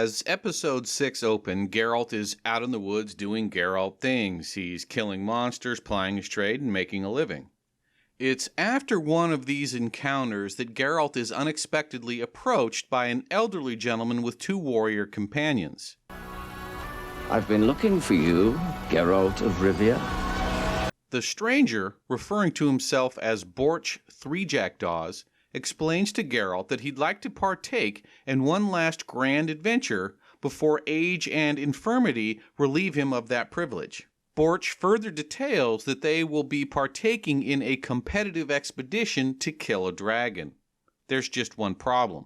As episode 6 opened, Geralt is out in the woods doing Geralt things. He's killing monsters, plying his trade, and making a living. It's after one of these encounters that Geralt is unexpectedly approached by an elderly gentleman with 2 warrior companions. I've been looking for you, Geralt of Rivia. The stranger, referring to himself as Borch Three Jackdaws, explains to Geralt that he'd like to partake in one last grand adventure before age and infirmity relieve him of that privilege. Borch further details that they will be partaking in a competitive expedition to kill a dragon. There's just one problem.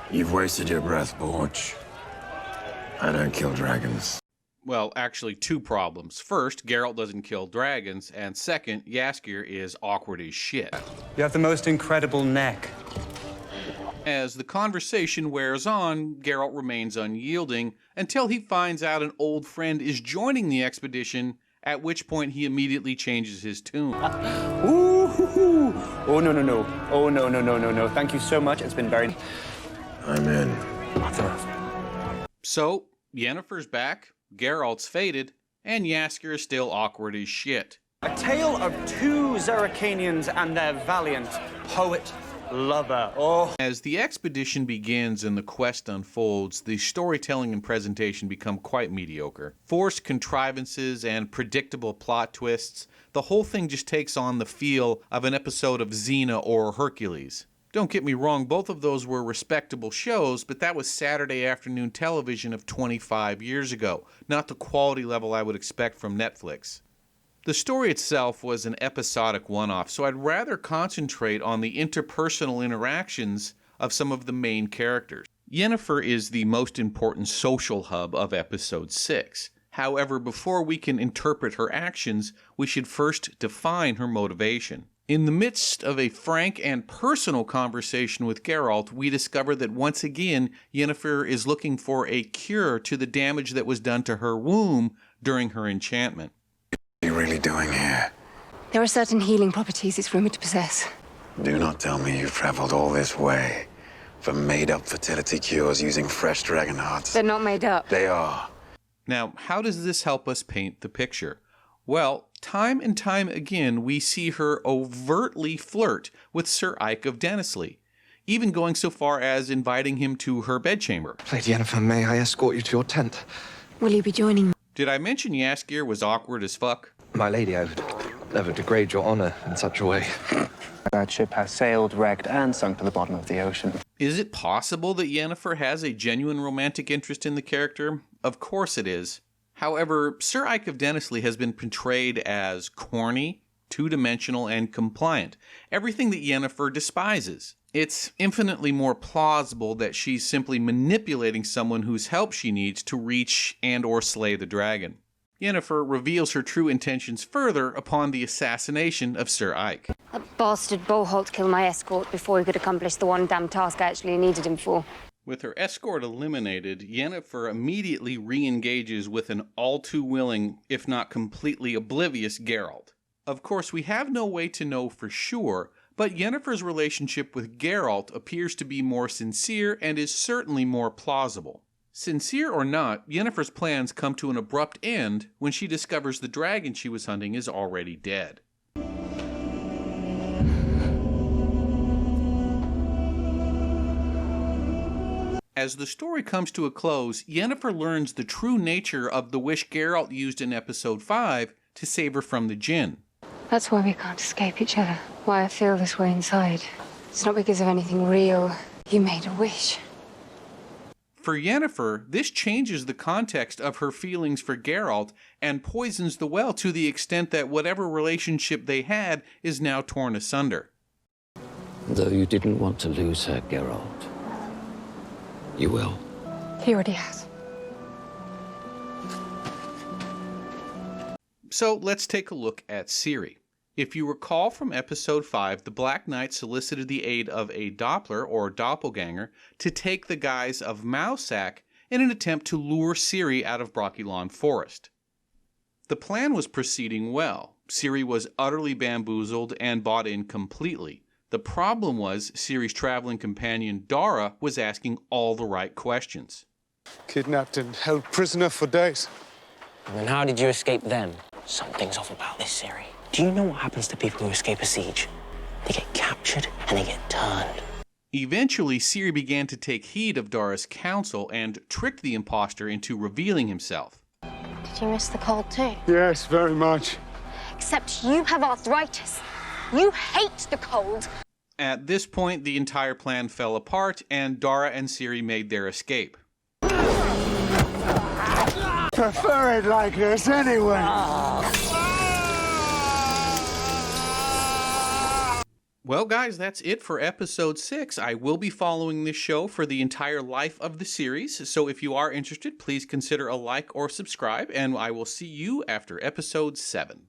You've wasted your breath, Borch. I don't kill dragons. Well, actually 2 problems. First, Geralt doesn't kill dragons, and second, Jaskier is awkward as shit. You have the most incredible neck. As the conversation wears on, Geralt remains unyielding until he finds out an old friend is joining the expedition, at which point he immediately changes his tune. Ooh, oh, no. Oh, no. Thank you so much. It's been very... I'm in. So, Yennefer's back, Geralt's faded, and Jaskier is still awkward as shit. A tale of 2 Zerrikanians and their valiant poet lover. Oh. As the expedition begins and the quest unfolds, the storytelling and presentation become quite mediocre. Forced contrivances and predictable plot twists, the whole thing just takes on the feel of an episode of Xena or Hercules. Don't get me wrong, both of those were respectable shows, but that was Saturday afternoon television of 25 years ago, not the quality level I would expect from Netflix. The story itself was an episodic one-off, so I'd rather concentrate on the interpersonal interactions of some of the main characters. Yennefer is the most important social hub of episode 6. However, before we can interpret her actions, we should first define her motivation. In the midst of a frank and personal conversation with Geralt, we discover that once again, Yennefer is looking for a cure to the damage that was done to her womb during her enchantment. What are you really doing here? There are certain healing properties it's rumored to possess. Do not tell me you've traveled all this way for made-up fertility cures using fresh dragon hearts. They're not made up. They are. Now, how does this help us paint the picture? Well, time and time again, we see her overtly flirt with Sir Ike of Dennesley, even going so far as inviting him to her bedchamber. Lady Yennefer, may I escort you to your tent? Will you be joining me? Did I mention Jaskier was awkward as fuck? My lady, I would never degrade your honor in such a way. That ship has sailed, wrecked, and sunk to the bottom of the ocean. Is it possible that Yennefer has a genuine romantic interest in the character? Of course it is. However, Sir Ike of Dennesley has been portrayed as corny, two-dimensional, and compliant, everything that Yennefer despises. It's infinitely more plausible that she's simply manipulating someone whose help she needs to reach and or slay the dragon. Yennefer reveals her true intentions further upon the assassination of Sir Ike. That bastard Boholt killed my escort before he could accomplish the one damn task I actually needed him for. With her escort eliminated, Yennefer immediately re-engages with an all-too-willing, if not completely oblivious, Geralt. Of course, we have no way to know for sure, but Yennefer's relationship with Geralt appears to be more sincere and is certainly more plausible. Sincere or not, Yennefer's plans come to an abrupt end when she discovers the dragon she was hunting is already dead. As the story comes to a close, Yennefer learns the true nature of the wish Geralt used in episode 5 to save her from the Djinn. That's why we can't escape each other. Why I feel this way inside. It's not because of anything real. You made a wish. For Yennefer, this changes the context of her feelings for Geralt and poisons the well to the extent that whatever relationship they had is now torn asunder. Though you didn't want to lose her, Geralt, you will. He already has. So let's take a look at Ciri. If you recall from episode 5, the Black Knight solicited the aid of a Doppler, or doppelganger, to take the guise of Mousak in an attempt to lure Ciri out of Brokilon Forest. The plan was proceeding well. Ciri was utterly bamboozled and bought in completely. The problem was Ciri's traveling companion Dara was asking all the right questions. Kidnapped and held prisoner for days. And then how did you escape then? Something's off about this, Ciri. Do you know what happens to people who escape a siege? They get captured and they get turned. Eventually, Ciri began to take heed of Dara's counsel and tricked the imposter into revealing himself. Did you miss the cold too? Yes, very much. Except you have arthritis. You hate the cold. At this point, the entire plan fell apart, and Dara and Ciri made their escape. Prefer it like this anyway. Well, guys, that's it for episode 6. I will be following this show for the entire life of the series, so if you are interested, please consider a like or subscribe, and I will see you after episode 7.